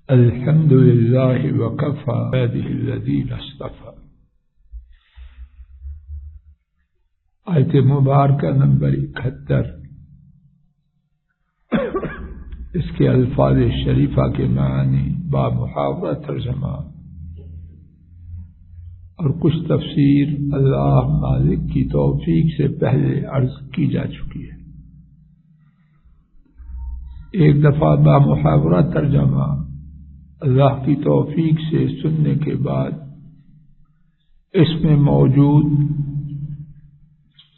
الحمد للہ وکفى عباده الذین اصطفى. آیت مبارکہ نمبر 71. اس کے الفاظ شریفہ کے معنی با محاورہ ترجمہ اور کچھ تفسیر اللہ مالک کی توفیق سے پہلے عرض کی جا چکی ہے. ایک دفعہ با محاورہ ترجمہ اللہ کی توفیق سے سننے کے بعد اس میں موجود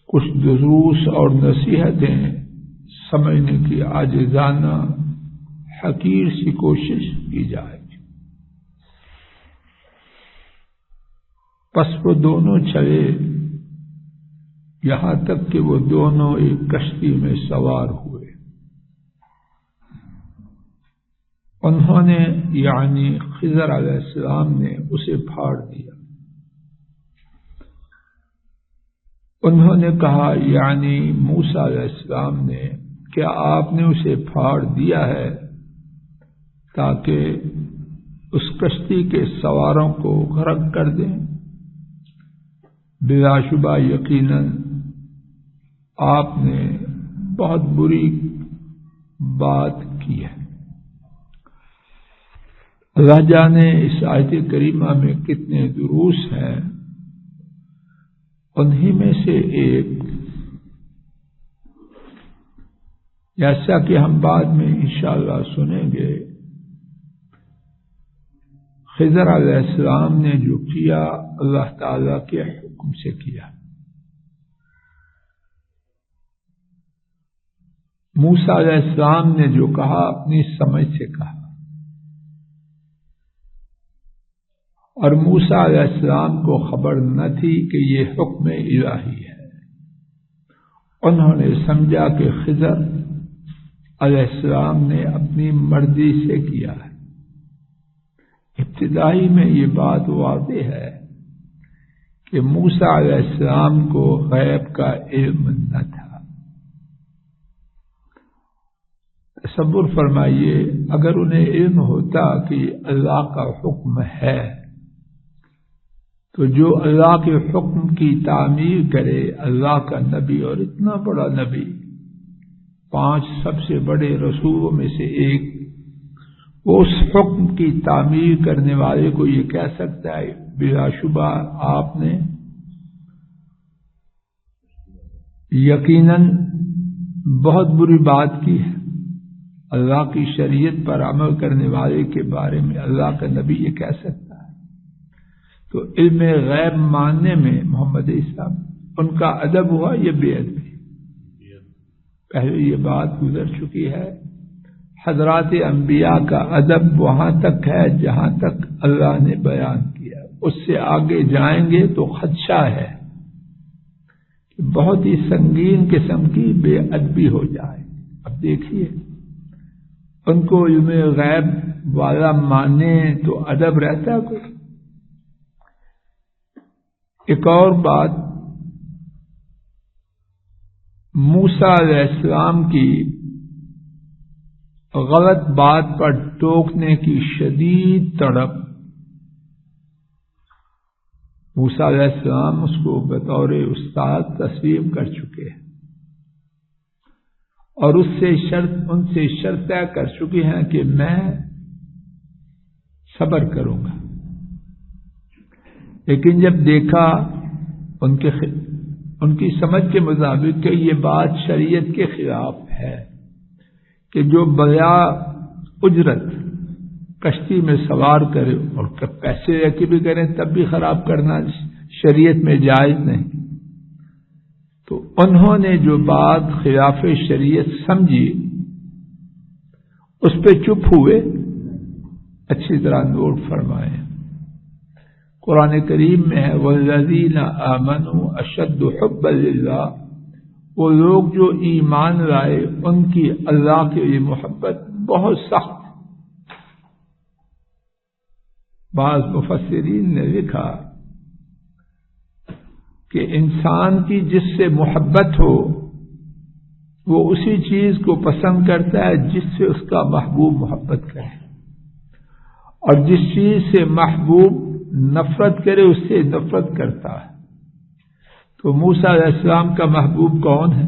کچھ دروس اور نصیحتیں سمجھنے کی عاجزانہ حقیر سی کوشش کی جائے. پس وہ دونوں چلے یہاں تک کہ وہ دونوں ایک کشتی میں سوار ہوئے. انہوں نے یعنی خضر علیہ السلام نے اسے پھاڑ دیا. انہوں نے کہا یعنی موسیٰ علیہ السلام نے کیا آپ نے اسے پھاڑ دیا ہے تاکہ اس کشتی کے سواروں کو غرق کر دیں؟ بلا شبہ یقیناً آپ نے بہت بری بات کی ہے. اللہ جانے اس آیت کریمہ میں کتنے دروس ہیں. انہی میں سے ایک جیسا کہ ہم بعد میں انشاءاللہ سنیں گے، خضر علیہ السلام نے جو کیا اللہ تعالی کے حکم سے کیا. موسیٰ علیہ السلام نے جو کہا اپنی سمجھ سے کہا. اور موسیٰ علیہ السلام کو خبر نہ تھی کہ یہ حکم الہی ہے. انہوں نے سمجھا کہ خضر علیہ السلام نے اپنی مرضی سے کیا ہے. ابتدائی میں یہ بات واضح ہے کہ موسیٰ علیہ السلام کو غیب کا علم نہ تھا. تصور فرمائیے اگر انہیں علم ہوتا کہ اللہ کا حکم ہے تو جو اللہ کے حکم کی تعمیر کرے، اللہ کا نبی اور اتنا بڑا نبی، 5 سب سے بڑے رسولوں میں سے ایک، وہ اس حکم کی تعمیر کرنے والے کو یہ کہہ سکتا ہے بلا شبہ آپ نے یقیناً بہت بری بات کی ہے. اللہ کی شریعت پر عمل کرنے والے کے بارے میں اللہ کا نبی یہ کہہ سکتا ہے. تو علم غیب ماننے میں محمد اسلام ان کا ادب ہوا یہ بے ادبی. پہلے یہ بات گزر چکی ہے. حضرات انبیاء کا ادب وہاں تک ہے جہاں تک اللہ نے بیان کیا. اس سے آگے جائیں گے تو خدشہ ہے کہ بہت ہی سنگین قسم کی بے ادبی ہو جائے. اب دیکھیے ان کو علم غیب والا مانے تو ادب رہتا ہے کوئی. ایک اور بات، موسیٰ علیہ السلام کی غلط بات پر ٹوکنے کی شدید تڑپ. موسیٰ علیہ السلام اس کو بطور استاد تسلیم کر چکے ہیں اور ان سے شرط طے کر چکے ہیں کہ میں صبر کروں گا. لیکن جب دیکھا ان کی سمجھ کے مطابق کہ یہ بات شریعت کے خلاف ہے کہ جو بلا اجرت کشتی میں سوار کرے اور پیسے رکھ بھی کریں تب بھی خراب کرنا شریعت میں جائز نہیں، تو انہوں نے جو بات خلاف شریعت سمجھی اس پہ چپ ہوئے. اچھی طرح نوٹ فرمائیں. قرآن کریم میں ہے والذین آمنوا اشد حبا للہ. وہ لوگ جو ایمان لائے ان کی اللہ کے لیے محبت بہت سخت. بعض مفسرین نے لکھا کہ انسان کی جس سے محبت ہو وہ اسی چیز کو پسند کرتا ہے جس سے اس کا محبوب محبت کرے. اور جس چیز سے محبوب نفرت کرے اس سے نفرت کرتا ہے. تو موسیٰ علیہ السلام کا محبوب کون ہے؟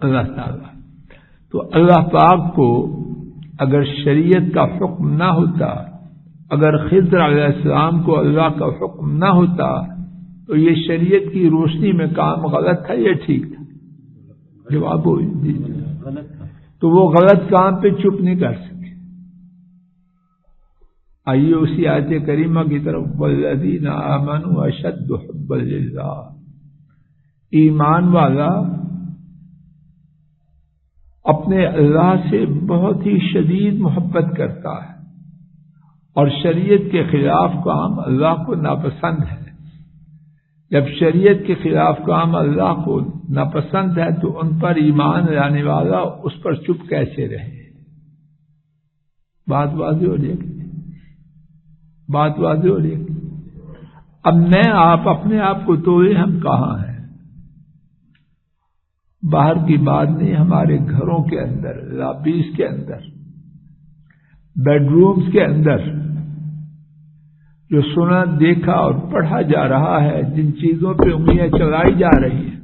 اللہ تعالیٰ. تو اللہ پاک کو اگر شریعت کا حکم نہ ہوتا، اگر خضر علیہ السلام کو اللہ کا حکم نہ ہوتا تو یہ شریعت کی روشنی میں کام غلط تھا یا ٹھیک تھا؟ جواب غلط تھا. تو وہ غلط کام پہ چپ نہیں کر سکے. آئیے اسی آیت کریمہ کی طرف، والذین آمنوا اشد حبا للہ. ایمان والا اپنے اللہ سے بہت ہی شدید محبت کرتا ہے، اور شریعت کے خلاف کام اللہ کو ناپسند ہے. جب شریعت کے خلاف کام اللہ کو ناپسند ہے تو ان پر ایمان لانے والا اس پر چپ کیسے رہے؟ بات واضح ہو رہی ہے؟ بات واضح ہو رہی ہے؟ اب میں آپ اپنے آپ کو توڑے، ہم کہاں ہیں؟ باہر کی بات نہیں، ہمارے گھروں کے اندر، لابیز کے اندر، بیڈ رومز کے اندر جو سنا، دیکھا اور پڑھا جا رہا ہے، جن چیزوں پہ انگلیاں چلائی جا رہی ہیں،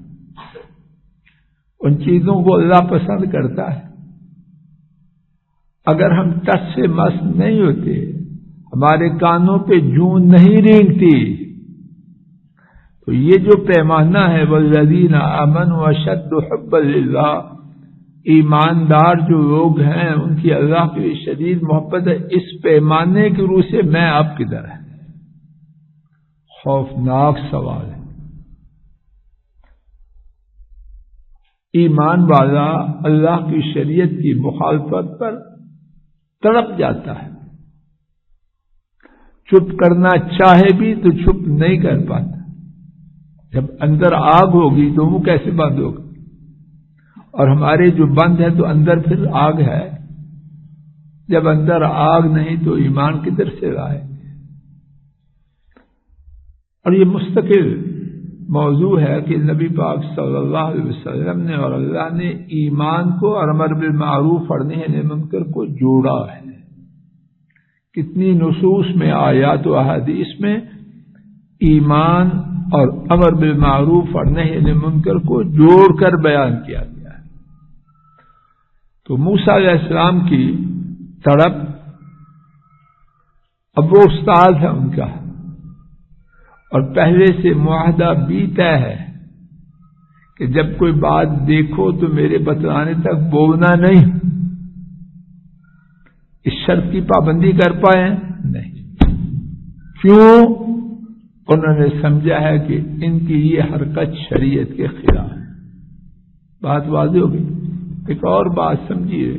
ان چیزوں کو اللہ پسند کرتا ہے. اگر ہم ٹس سے مس نہیں ہوتے، ہمارے کانوں پہ جون نہیں رینگتی، تو یہ جو پیمانہ ہے والذین آمنوا اشد حبا للہ، ایماندار جو لوگ ہیں ان کی اللہ کی شدید محبت ہے. اس پیمانے کی روح سے میں آپ کدھر ہے؟ خوفناک سوال ہے. ایمان والا اللہ کی شریعت کی مخالفت پر تڑپ جاتا ہے، چپ کرنا چاہے بھی تو چپ نہیں کر پاتا. جب اندر آگ ہوگی تو منہ کیسے بند ہوگا؟ اور ہمارے جو بند ہے تو اندر پھر آگ ہے. جب اندر آگ نہیں تو ایمان کدھر سے آئے؟ اور یہ مستقل موضوع ہے کہ نبی پاک صلی اللہ علیہ وسلم نے اور اللہ نے ایمان کو اور امر بالمعروف اور نہی عن المنکر کو جوڑا ہے. کتنی نصوص میں، آیات و احادیث میں ایمان اور امر بالمعروف اور نہی عن المنکر کو جوڑ کر بیان کیا گیا ہے. تو موسیٰ علیہ السلام کی تڑپ، اب وہ استاد ہے ان کا، اور پہلے سے معاہدہ بھی طے ہے کہ جب کوئی بات دیکھو تو میرے بتلانے تک بولنا نہیں. اس شرط کی پابندی کر پائے نہیں. کیوں؟ انہوں نے سمجھا ہے کہ ان کی یہ حرکت شریعت کے خلاف ہے. بات واضح ہو گئی. ایک اور بات سمجھیے،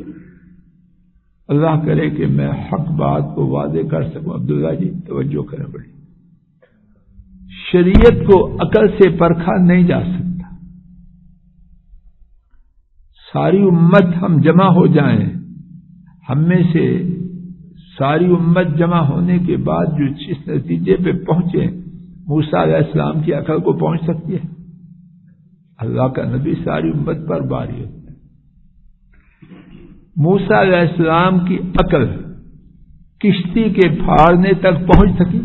اللہ کرے کہ میں حق بات کو واضح کر سکوں. عبداللہ جی توجہ کریں بڑی. شریعت کو عقل سے پرکھا نہیں جا سکتا. ساری امت ہم جمع ہو جائیں، ہم میں سے ساری امت جمع ہونے کے بعد جو جس نتیجے پہ پہنچے، موسیٰ علیہ السلام کی عقل کو پہنچ سکتی ہے؟ اللہ کا نبی ساری امت پر باری ہوتا ہے. موسیٰ علیہ السلام کی عقل کشتی کے پھاڑنے تک پہنچ سکی؟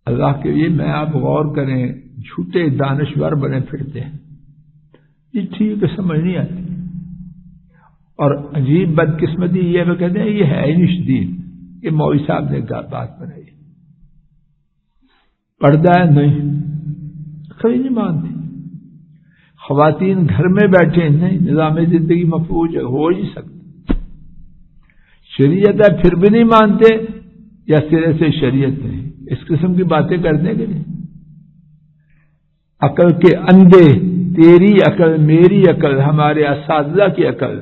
اللہ کے لیے میں آپ غور کریں، جھوٹے دانشور بنے پھرتے ہیں. یہ ٹھیک ہے، سمجھ نہیں آتی. اور عجیب بدقسمتی یہ وہ کہتے ہیں یہ ہے ہی نہیں دین. یہ مولوی صاحب نے بات بنائی. پردہ ہے نہیں، کبھی نہیں مانتے. خواتین گھر میں بیٹھے نہیں، نظام زندگی مفروض ہو ہی سکتا. شریعت ہے پھر بھی نہیں مانتے، یا سرے سے شریعت نہیں. اس قسم کی باتیں کرنے کے لیے عقل کے اندھے، تیری عقل، میری عقل، ہمارے اساتذہ کی عقل،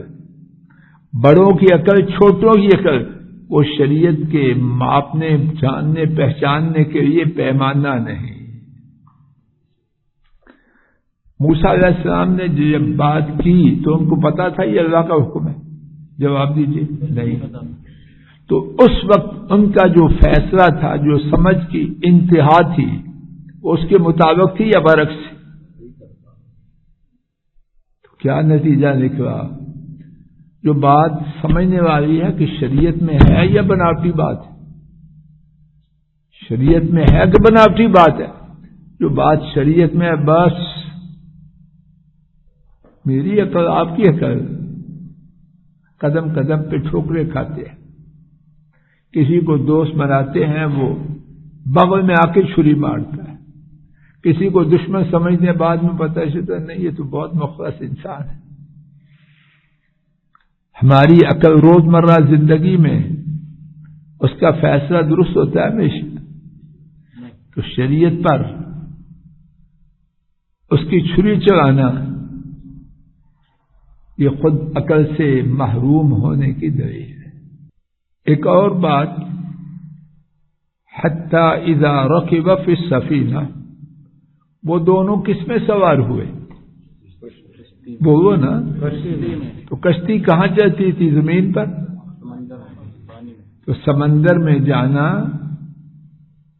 بڑوں کی عقل، چھوٹوں کی عقل، وہ شریعت کے ماپنے، جاننے، پہچاننے کے لیے پیمانہ نہیں. موسیٰ علیہ السلام نے جب بات کی تو ان کو پتا تھا یہ اللہ کا حکم ہے؟ جواب دیجیے. نہیں. تو اس وقت ان کا جو فیصلہ تھا، جو سمجھ کی انتہا تھی، وہ اس کے مطابق تھی یا برعکس؟ تو کیا نتیجہ نکلا؟ جو بات سمجھنے والی ہے کہ شریعت میں ہے یا بناوٹی بات ہے، شریعت میں ہے کہ بناوٹی بات ہے. جو بات شریعت میں ہے بس میری عقل آپ کی عقل، قدم قدم پہ ٹھوکرے کھاتے ہیں. کسی کو دوست بناتے ہیں وہ بغل میں آ کے چھری مارتا ہے، کسی کو دشمن سمجھنے بعد میں پتہ چلتا نہیں یہ تو بہت مخلص انسان ہے. ہماری عقل روزمرہ زندگی میں اس کا فیصلہ درست ہوتا ہے ہمیشہ. تو شریعت پر اس کی چھری چلانا یہ خود عقل سے محروم ہونے کی دلیل ہے. ایک اور بات، حتی اذا رکب فی السفینہ، وہ دونوں کس میں سوار ہوئے؟ بولو نا. تو کشتی کہاں چلتی تھی؟ زمین پر. تو سمندر میں جانا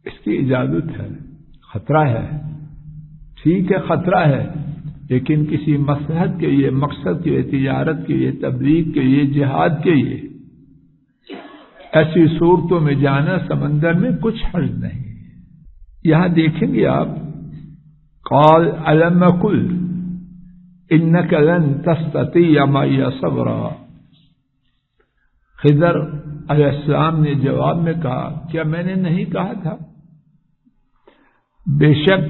اس کی اجازت ہے. خطرہ ہے، ٹھیک ہے خطرہ ہے، لیکن کسی مصلحت کے لیے، مقصد کے لیے، تجارت کے لیے، تبلیغ کے لیے، جہاد کے لیے ایسی صورتوں میں جانا سمندر میں کچھ حرج نہیں. یہاں دیکھیں گے آپ، قال الم قل انک لن تستطیع معی صبرا. خضر علیہ السلام نے جواب میں کہا کیا میں نے نہیں کہا تھا بے شک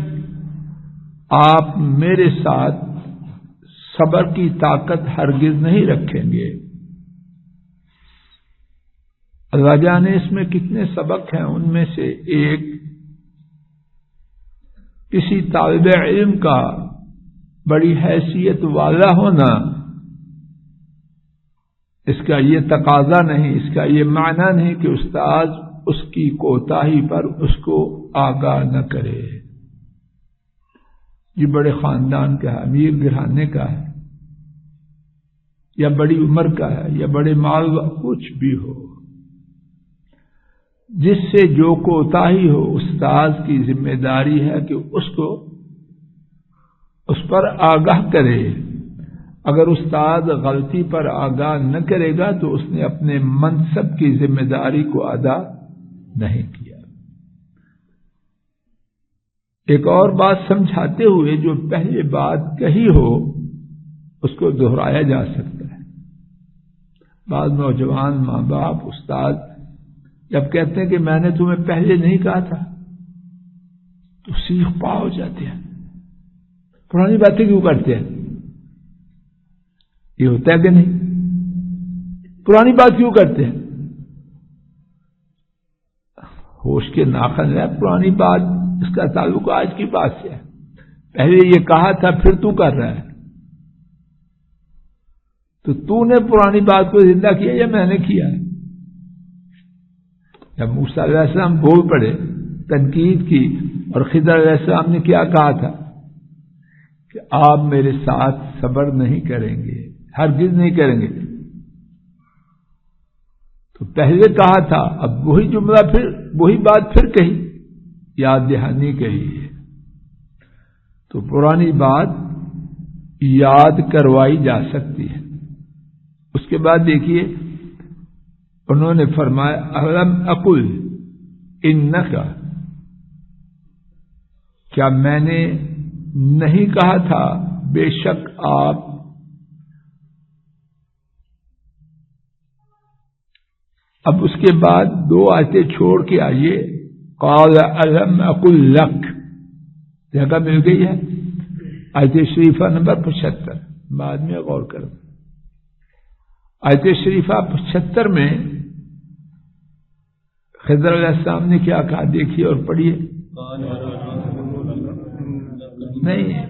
آپ میرے ساتھ صبر کی طاقت ہرگز نہیں رکھیں گے. اللہ جانے اس میں کتنے سبق ہیں. ان میں سے ایک، کسی طالب علم کا بڑی حیثیت والا ہونا اس کا یہ تقاضا نہیں، اس کا یہ معنی نہیں کہ استاد اس کی کوتاہی پر اس کو آگاہ نہ کرے. یہ بڑے خاندان کا ہے، امیر گھرانے کا ہے، یا بڑی عمر کا ہے، یا بڑے مال، کچھ بھی ہو، جس سے جو کوتاہی ہو استاد کی ذمہ داری ہے کہ اس کو اس پر آگاہ کرے. اگر استاد غلطی پر آگاہ نہ کرے گا تو اس نے اپنے منصب کی ذمہ داری کو ادا نہیں کیا. ایک اور بات سمجھاتے ہوئے، جو پہلے بات کہی ہو اس کو دہرایا جا سکتا ہے. بعض نوجوان، ماں باپ، استاد جب کہتے ہیں کہ میں نے تمہیں پہلے نہیں کہا تھا تو سیخ پا ہو جاتے ہیں. پرانی باتیں کیوں کرتے ہیں؟ یہ ہوتا ہے کہ نہیں؟ پرانی بات کیوں کرتے ہیں؟ ہوش کے ناخن ہے. پرانی بات اس کا تعلق آج کی بات سے ہے. پہلے یہ کہا تھا پھر تو کر رہا ہے. تو نے پرانی بات کو زندہ کیا یا میں نے کیا ہے؟ جب موسیٰ علیہ السلام بول پڑے، تنقید کی، اور خضر علیہ السلام نے کیا کہا تھا کہ آپ میرے ساتھ صبر نہیں کریں گے، ہرگز نہیں کریں گے. تو پہلے کہا تھا، اب وہی جملہ پھر، وہی بات پھر کہی، یاد دہانی کہی ہے. تو پرانی بات یاد کروائی جا سکتی ہے. اس کے بعد دیکھیے انہوں نے فرمایا الم اقل انک، کیا میں نے نہیں کہا تھا بے شک آپ. اب اس کے بعد دو آیتیں چھوڑ کے آئیے. قال الم اقل لک، جگہ مل گئی ہے، آیت شریفہ نمبر 75. بعد میں غور کریں. آیت شریفہ 75 میں خضر علیہ السلام نے کیا کہا دیکھیے اور پڑھیے. نہیں،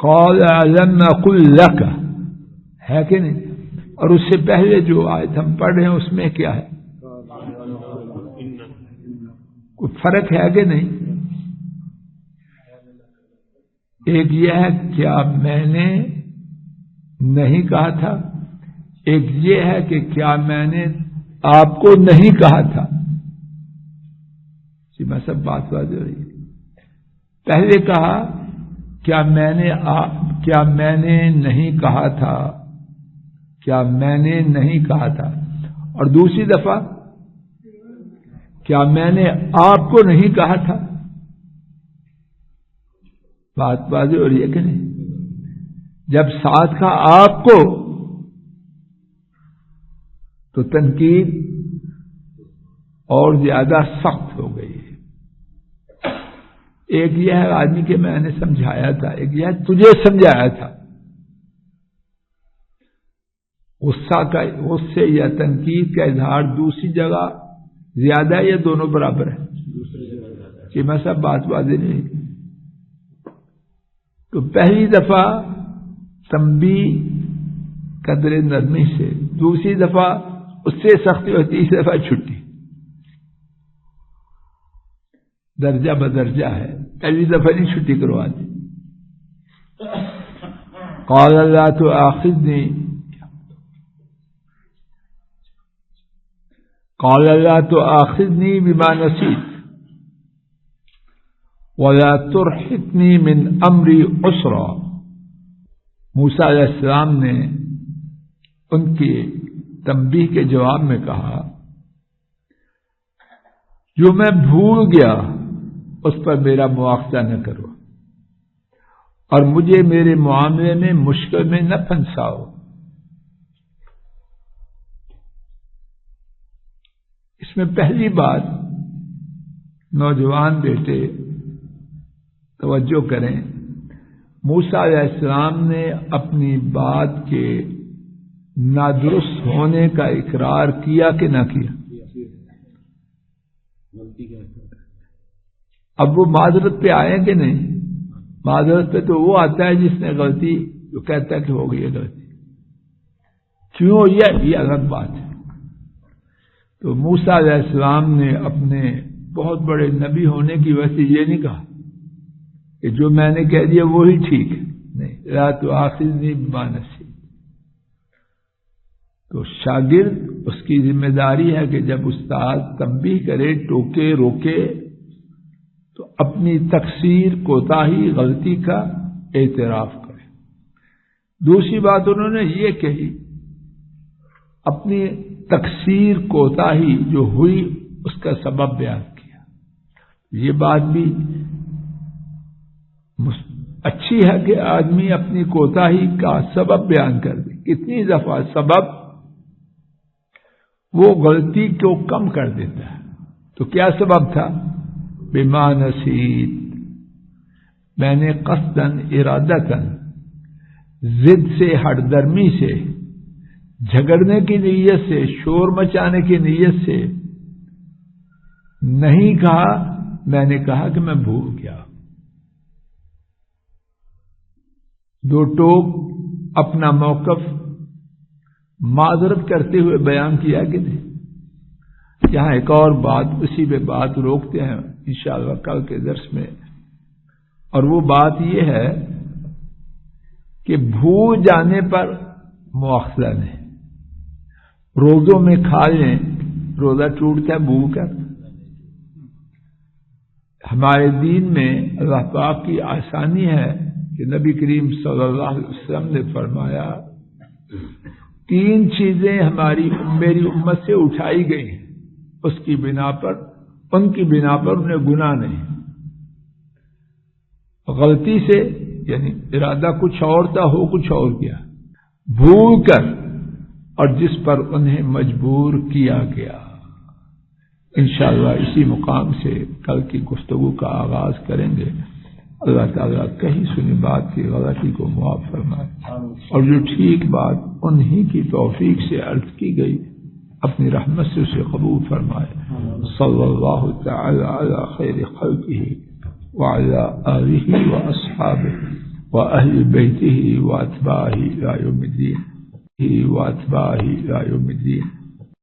قال الم اقل لک ہے کہ نہیں؟ اور اس سے پہلے جو آیت ہم پڑھ رہے ہیں اس میں کیا ہے؟ کوئی فرق ہے کہ نہیں؟ ایک یہ ہے کیا میں نے نہیں کہا تھا، ایک یہ ہے کہ کیا میں نے آپ کو نہیں کہا تھا. جی میں سب بات واضح رہی. پہلے کہا کیا میں نے نہیں کہا تھا، کیا میں نے نہیں کہا تھا، اور دوسری دفعہ کیا میں نے آپ کو نہیں کہا تھا. بات واضح ہو رہی ہے کہ نہیں؟ جب ساتھ کا آپ کو تو تنقید اور زیادہ سخت ہو گئی. ایک یہ ہے آدمی کہ میں نے سمجھایا تھا، ایک یہ ہے تجھے سمجھایا تھا. غصے یا تنقید کا اظہار دوسری جگہ زیادہ یا دونوں برابر ہے؟ کہ میں سب بات واضح نہیں. تو پہلی دفعہ تنبیہ قدر نرمی سے، دوسری دفعہ اس سے سختی اور تیسری دفعہ چھٹی. درجہ بدرجہ ہے. پہلی دفعہ نہیں چھٹی کروا دی. قال لا تؤاخذنی، قال لا تؤاخذنی بما نسیت ولا ترهقنی من امری عسرا. موسیٰ علیہ السلام نے ان کی تنبیہ کے جواب میں کہا جو میں بھول گیا اس پر میرا مواخذہ نہ کرو اور مجھے میرے معاملے میں مشکل میں نہ پھنساؤ. اس میں پہلی بات نوجوان بیٹے توجہ کریں، موسیٰ علیہ السلام نے اپنی بات کے نادرست ہونے کا اقرار کیا کہ نہ کیا؟ اب وہ معذرت پہ آئے کہ نہیں؟ معذرت پہ تو وہ آتا ہے جس نے غلطی جو کہتا ہے کہ ہو گئی ہے غلطی. کیوں؟ یہ الگ بات ہے. تو موسیٰ علیہ السلام نے اپنے بہت بڑے نبی ہونے کی وجہ سے یہ نہیں کہا کہ جو میں نے کہہ دیا وہی ٹھیک ہے. نہیں، لا تؤاخذنی بما نسیت. تو شاگرد اس کی ذمہ داری ہے کہ جب استاد تنبیہ کرے، ٹوکے، روکے، تو اپنی تقصیر، کوتاہی، غلطی کا اعتراف کرے. دوسری بات انہوں نے یہ کہی اپنی تقصیر، کوتاہی جو ہوئی اس کا سبب بیان کیا. یہ بات بھی اچھی ہے کہ آدمی اپنی کوتاہی کا سبب بیان کر دے. کتنی دفعہ سبب وہ غلطی کو کم کر دیتا ہے. تو کیا سبب تھا؟ بما نسیت، میں نے قصداً، ارادتاً، ضد سے، ہٹ درمی سے، جھگڑنے کی نیت سے، شور مچانے کی نیت سے نہیں کہا. میں نے کہا کہ میں بھول گیا. دو ٹوک اپنا موقف معذرت کرتے ہوئے بیان کیا کہ نہیں. یہاں ایک اور بات، اسی پہ بات روکتے ہیں انشاءاللہ کل کے درس میں، اور وہ بات یہ ہے کہ بھول جانے پر مواخذہ نہیں. روزوں میں کھا لیں، روزہ ٹوٹتا ہے بھول کر. ہمارے دین میں اللہ پاک کی آسانی ہے کہ نبی کریم صلی اللہ علیہ وسلم نے فرمایا 3 چیزیں میری امت سے اٹھائی گئی ہیں، اس کی بنا پر، ان کی بنا پر انہیں گناہ نہیں. غلطی سے یعنی ارادہ کچھ اور تھا، ہو کچھ اور کیا، بھول کر، اور جس پر انہیں مجبور کیا گیا. انشاءاللہ اسی مقام سے کل کی گفتگو کا آغاز کریں گے. اللہ تعالیٰ کہیں سنی بات کی غلطی کو معاف فرمائے، اور جو ٹھیک بات انہی کی توفیق سے عرض کی گئی اپنی رحمت سے اسے قبول فرمائے. صلی اللہ تعالی علی خیر خلقہ وعلی آلہ واصحابہ واہل بیتہ واتباعہ الی یوم الدین.